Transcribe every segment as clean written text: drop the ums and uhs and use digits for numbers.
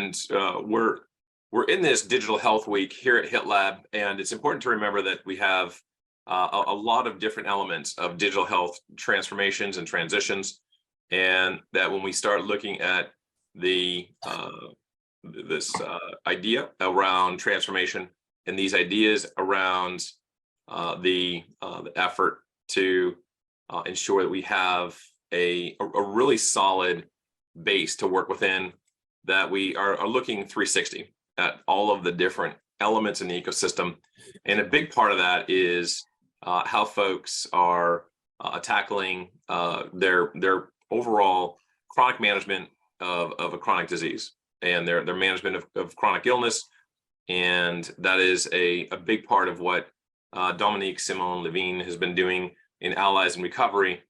And we're in this digital health week here at HITLAB, and it's important to remember that we have a lot of different elements of digital health transformations and transitions, and that when we start looking at the this idea around transformation and these ideas around the effort to ensure that we have a really solid base to work within, that we are looking 360 at all of the different elements in the ecosystem. And a big part of that is how folks are tackling their overall chronic management of a chronic disease and their management of chronic illness. And that is a big part of what Dominique Simon-Levine has been doing in Allies in Recovery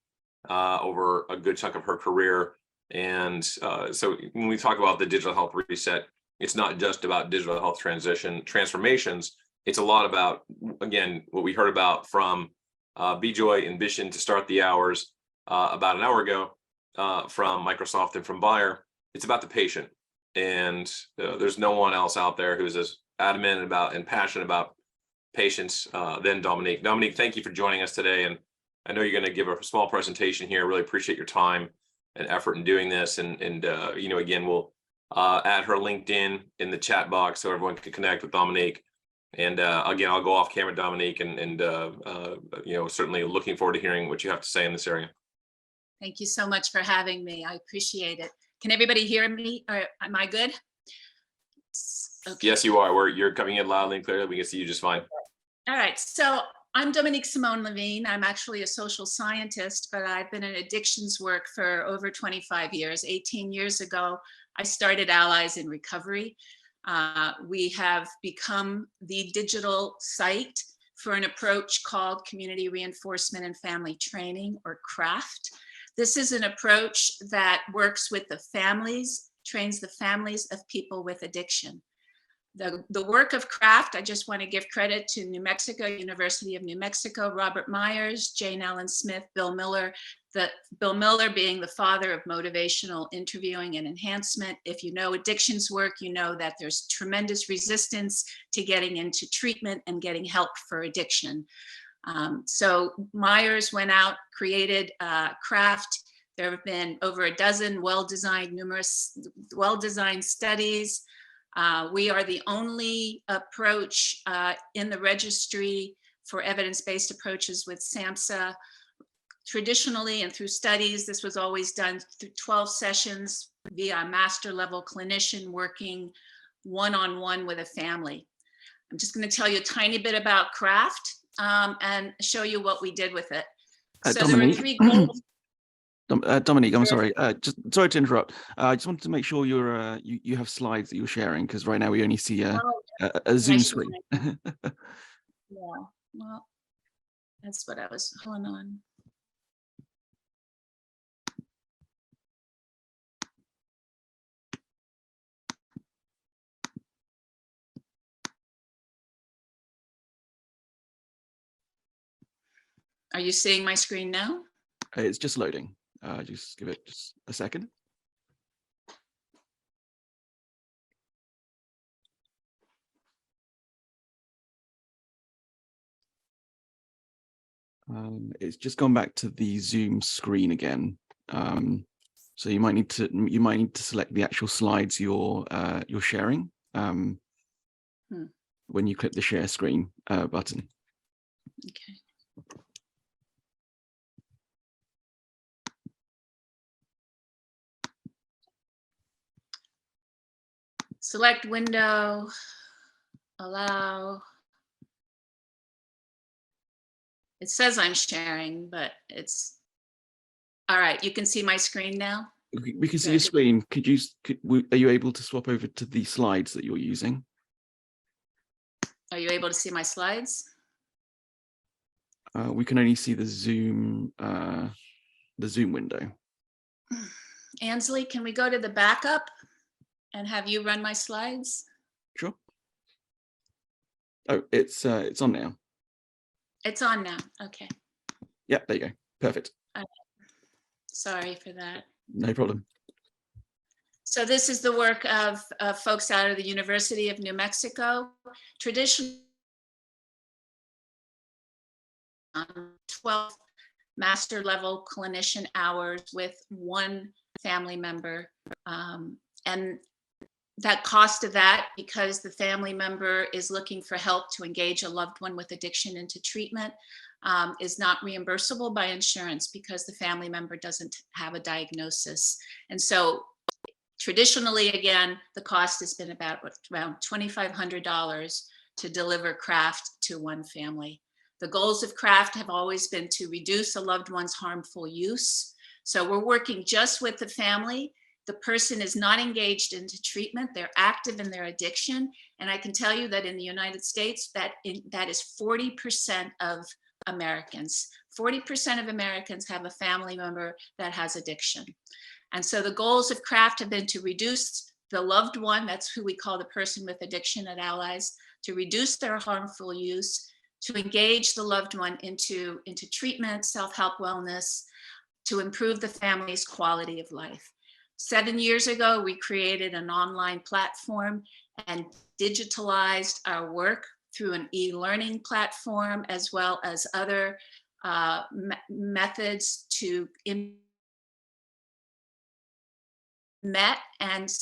over a good chunk of her career. And so when we talk about the digital health reset, it's not just about digital health transformations. It's a lot about, again, what we heard about from Bijoy and Bishan to start the hours about an hour ago from Microsoft and from Bayer. It's about the patient. And there's no one else out there who's as adamant about and passionate about patients than Dominique. Dominique, thank you for joining us today. And I know you're going to give a small presentation here. I really appreciate your time and effort in doing this. And again, we'll add her LinkedIn in the chat box so everyone can connect with Dominique. And again, I'll go off camera, Dominique, and certainly looking forward to hearing what you have to say in this area. Thank you so much for having me. I appreciate it. Can everybody hear me? Or am I good? Okay. Yes, you are. You're coming in loudly and clearly. We can see you just fine. All right. So I'm Dominique Simon-Levine. I'm actually a social scientist, but I've been in addictions work for over 25 years. 18 years ago, I started Allies in Recovery. We have become the digital site for an approach called Community Reinforcement and Family Training, or CRAFT. This is an approach that works with the families, trains the families of people with addiction. The work of CRAFT, I just want to give credit to New Mexico, University of New Mexico, Robert Myers, Jane Ellen Smith, Bill Miller, Bill Miller being the father of motivational interviewing and enhancement. If you know addictions work, you know that there's tremendous resistance to getting into treatment and getting help for addiction. So Myers went out, created CRAFT. There have been over a dozen numerous well-designed studies. We are the only approach in the registry for evidence-based approaches with SAMHSA. Traditionally and through studies, this was always done through 12 sessions via a master level clinician working one-on-one with a family. I'm just going to tell you a tiny bit about CRAFT and show you what we did with it. So Dominique, there are 3 goals. Dominique, I'm sorry. Just sorry to interrupt. I just wanted to make sure you have slides that you're sharing, because right now we only see a Zoom screen. Yeah, well, that's what I was, hold on. Are you seeing my screen now? It's just loading. Just give it just a second. It's just gone back to the Zoom screen again. So you might need to select the actual slides you're sharing when you click the share screen button. Okay. Select window, allow. It says I'm sharing, but it's, all right, you can see my screen now? We can see your screen. Are you able to swap over to the slides that you're using? Are you able to see my slides? We can only see the Zoom window. Ansley, can we go to the backup and have you run my slides? Sure. Oh, it's on now. It's on now. Okay. Yeah, there you go. Perfect. Sorry for that. No problem. So this is the work of folks out of the University of New Mexico. Traditionally, 12 master level clinician hours with one family member. And that cost of that, because the family member is looking for help to engage a loved one with addiction into treatment, is not reimbursable by insurance because the family member doesn't have a diagnosis. And so traditionally, again, the cost has been about around $2,500 to deliver craft to one family. The goals of craft have always been to reduce a loved one's harmful use. So we're working just with the family. The person is not engaged into treatment. They're active in their addiction. And I can tell you that in the United States, that is 40% of Americans. 40% of Americans have a family member that has addiction. And so the goals of craft have been to reduce the loved one, that's who we call the person with addiction at Allies, to reduce their harmful use, to engage the loved one into treatment, self-help, wellness, to improve the family's quality of life. 7 years ago, we created an online platform and digitalized our work through an e-learning platform, as well as other methods to met and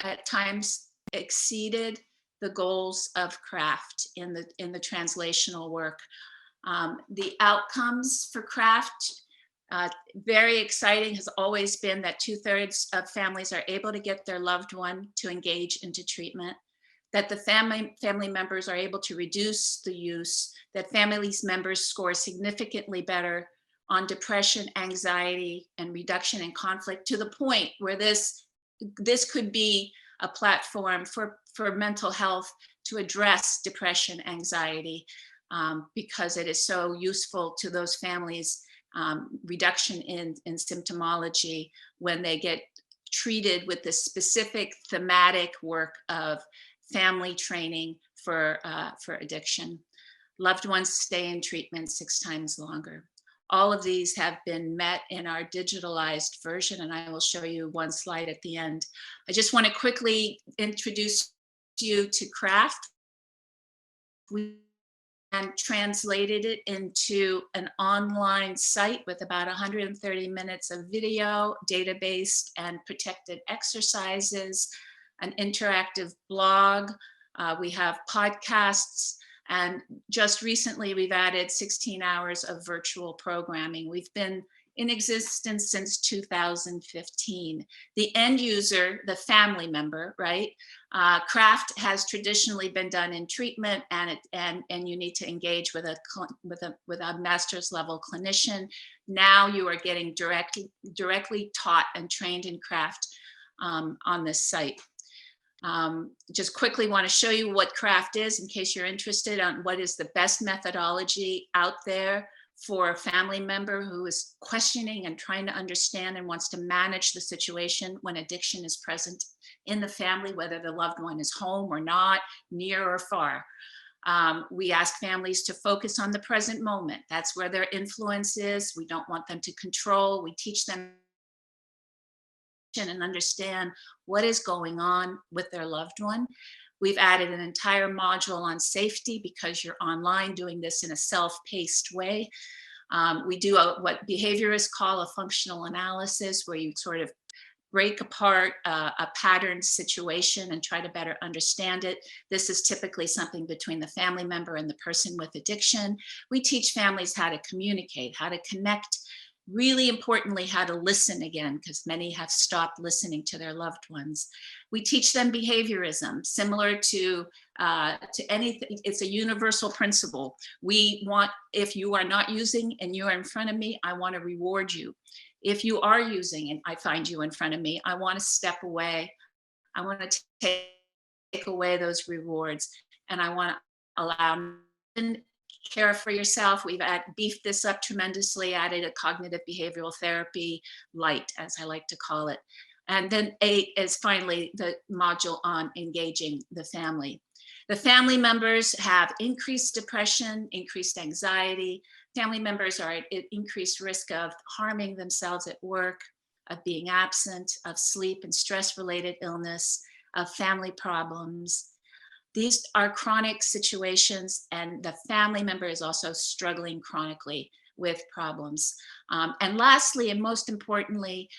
at times exceeded the goals of craft in the translational work. The outcomes for craft, very exciting, has always been that 2/3 of families are able to get their loved one to engage into treatment, that the family members are able to reduce the use, that families members score significantly better on depression, anxiety, and reduction in conflict, to the point where this could be a platform for mental health to address depression, anxiety, because it is so useful to those families, reduction in symptomology when they get treated with the specific thematic work of family training for addiction. Loved ones stay in treatment 6 times longer. All of these have been met in our digitalized version, and I will show you one slide at the end. I just want to quickly introduce you to craft. We translated it into an online site with about 130 minutes of video, data-based and protected exercises, an interactive blog. We have podcasts. And just recently, we've added 16 hours of virtual programming. We've been in existence since 2015. The end user, the family member, right? Craft has traditionally been done in treatment, and you need to engage with a master's level clinician. Now you are getting directly taught and trained in craft on this site. Just quickly want to show you what craft is in case you're interested on what is the best methodology out there for a family member who is questioning and trying to understand and wants to manage the situation when addiction is present in the family, whether the loved one is home or not, near or far. We ask families to focus on the present moment. That's where their influence is. We don't want them to control. We teach them and understand what is going on with their loved one. We've added an entire module on safety because you're online doing this in a self-paced way. We do what behaviorists call a functional analysis, where you sort of break apart a pattern situation and try to better understand it. This is typically something between the family member and the person with addiction. We teach families how to communicate, how to connect, really importantly, how to listen again, because many have stopped listening to their loved ones. We teach them behaviorism, similar to anything. It's a universal principle. We want, if you are not using and you are in front of me, I want to reward you. If you are using and I find you in front of me, I want to step away. I want to take away those rewards, and I want to allow care for yourself. We've beefed this up tremendously, added a cognitive behavioral therapy light, as I like to call it. And then 8 is finally the module on engaging the family. The family members have increased depression, increased anxiety. Family members are at increased risk of harming themselves at work. of being absent, of sleep and stress-related illness, of family problems. These are chronic situations, and the family member is also struggling chronically with problems. And lastly, and most importantly,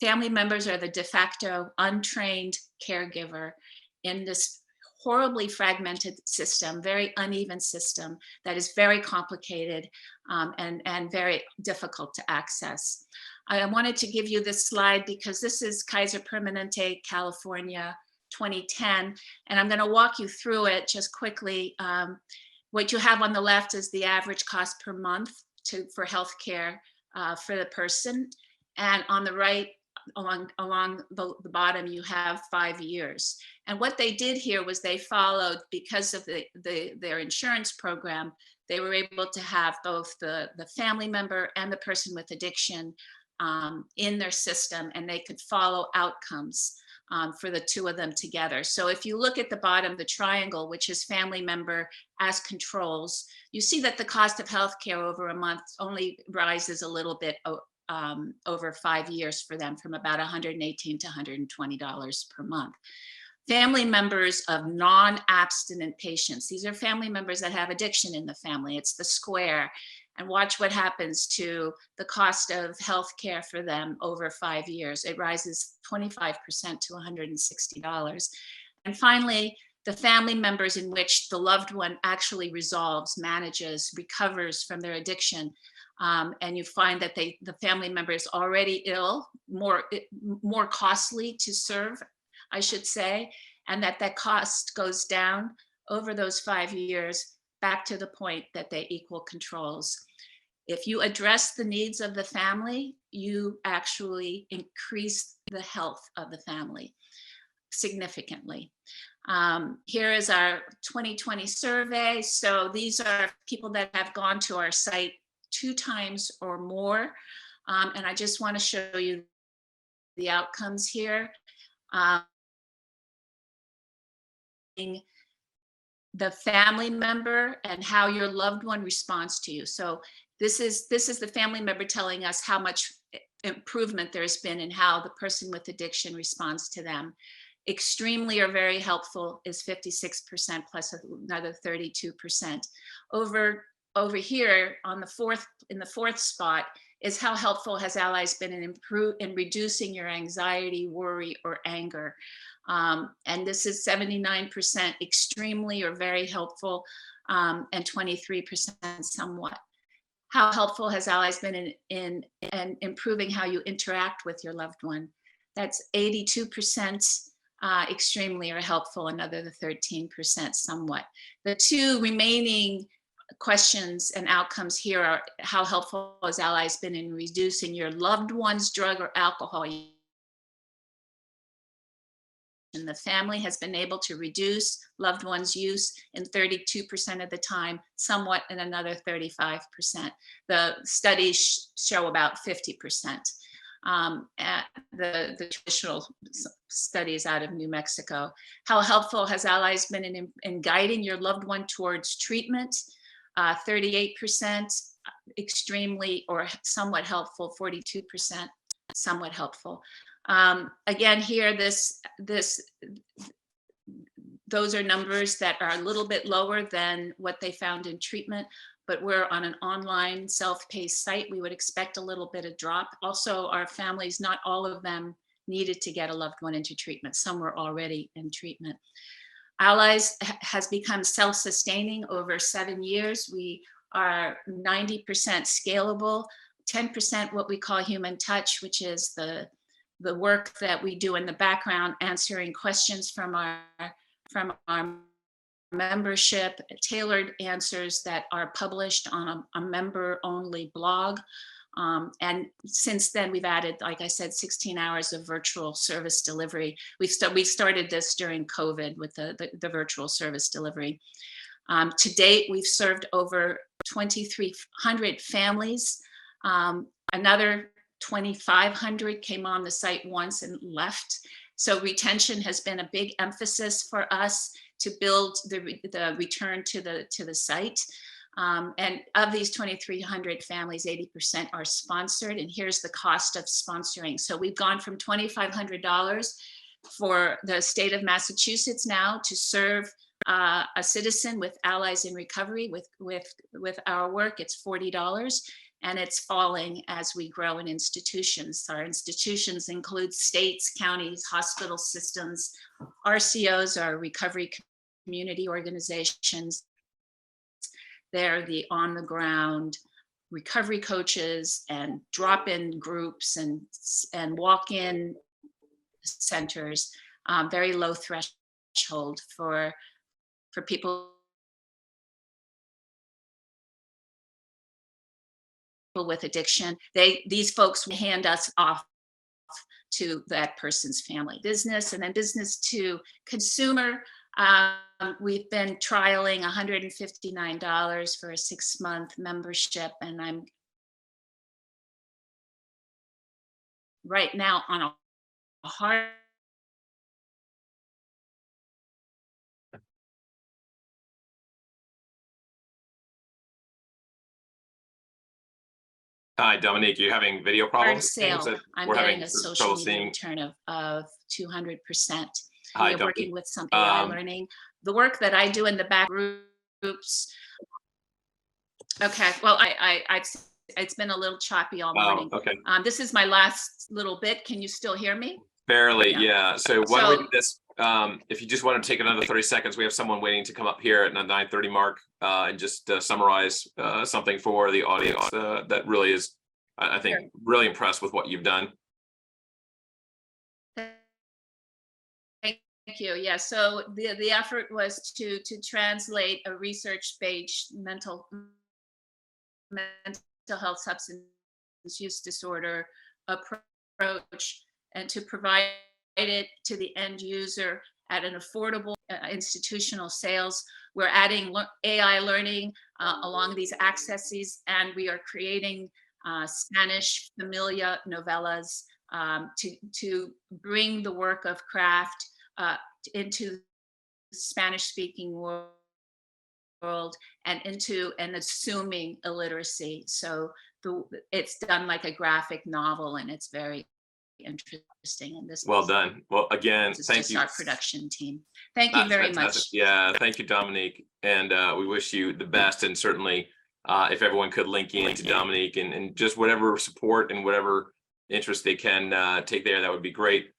family members are the de facto untrained caregiver in this horribly fragmented system, very uneven system that is very complicated and very difficult to access. I wanted to give you this slide because this is Kaiser Permanente, California, 2010, and I'm going to walk you through it just quickly. What you have on the left is the average cost per month for healthcare for the person, and on the right, along the bottom, you have 5 years. And what they did here was they followed, because of their insurance program, they were able to have both the family member and the person with addiction in their system, and they could follow outcomes for the two of them together. So if you look at the bottom, the triangle, which is family member as controls, you see that the cost of healthcare over a month only rises a little bit over 5 years for them, from about $118 to $120 per month. Family members of non-abstinent patients, these are family members that have addiction in the family, it's the square. And watch what happens to the cost of healthcare for them over 5 years. It rises 25% to $160. And finally, the family members in which the loved one actually resolves, manages, recovers from their addiction. And you find that the family member is already ill, more costly to serve, I should say, and that cost goes down over those 5 years back to the point that they equal controls. If you address the needs of the family, you actually increase the health of the family significantly. Here is our 2020 survey. So these are people that have gone to our site 2 times or more. And I just want to show you the outcomes here. The family member and how your loved one responds to you. So this is the family member telling us how much improvement there's been in how the person with addiction responds to them. Extremely or very helpful is 56% plus another 32%. Over here on in the fourth spot is how helpful has allies been in reducing your anxiety, worry, or anger. And this is 79% extremely or very helpful, and 23% somewhat. How helpful has allies been in improving how you interact with your loved one? That's 82% extremely or helpful, another 13% somewhat. The 2 remaining questions and outcomes here are how helpful has allies been in reducing your loved one's drug or alcohol use. And the family has been able to reduce loved one's use in 32% of the time, somewhat in another 35%. The studies show about 50%. At the traditional studies out of New Mexico. How helpful has allies been in guiding your loved one towards treatment? 38%, extremely or somewhat helpful, 42%, somewhat helpful. Again, here, those are numbers that are a little bit lower than what they found in treatment, but we're on an online self-paced site. We would expect a little bit of drop. Also, our families, not all of them needed to get a loved one into treatment. Some were already in treatment. Allies has become self-sustaining over 7 years. We are 90% scalable, 10% what we call human touch, which is the work that we do in the background, answering questions from our membership, tailored answers that are published on a member-only blog. And since then, we've added, like I said, 16 hours of virtual service delivery. We started this during COVID with the virtual service delivery. To date, we've served over 2,300 families. Another 2,500 came on the site once and left. So retention has been a big emphasis for us to build the return to the site. And of these 2,300 families, 80% are sponsored. And here's the cost of sponsoring. So we've gone from $2,500 for the state of Massachusetts now to serve a citizen with Allies in Recovery with our work. It's $40, and it's falling as we grow in institutions. Our institutions include states, counties, hospital systems. RCOs are recovery community organizations. They're the on-the-ground recovery coaches and drop-in groups and walk-in centers. Very low threshold for people with addiction. These folks hand us off to that person's family business, and then business to consumer. We've been trialing $159 for a 6-month membership, and I'm right now on a hard Hi, Dominique, you having video problems? sale. I'm We're getting having a social trouble media seeing. return of 200%. Hi, We're Dominique. working with some AI learning. The work that I do in the back groups. Okay, well, it's been a little choppy all morning. Oh, okay. This is my last little bit. Can you still hear me? Barely, yeah. So why don't we So- do this? If you just want to take another 30 seconds, we have someone waiting to come up here at the 9:30 mark and just summarize something for the audience that really is, I think, Sure. really impressed with what you've done. Thank you. Yeah, so the effort was to translate a research-based mental health substance use disorder approach and to provide it to the end user at an affordable institutional sales. We're adding AI learning along these accesses, and we are creating Spanish familia novellas to bring the work of craft into Spanish-speaking world and into an assuming illiteracy. So it's done like a graphic novel, and it's very interesting. And this Well done. Well, again, is thank just you. our production team. Thank you That's very fantastic. much. Yeah, thank you, Dominique. And we wish you the best. And certainly, if everyone could link in to Dominique and just whatever support and whatever interest they can take there, that would be great.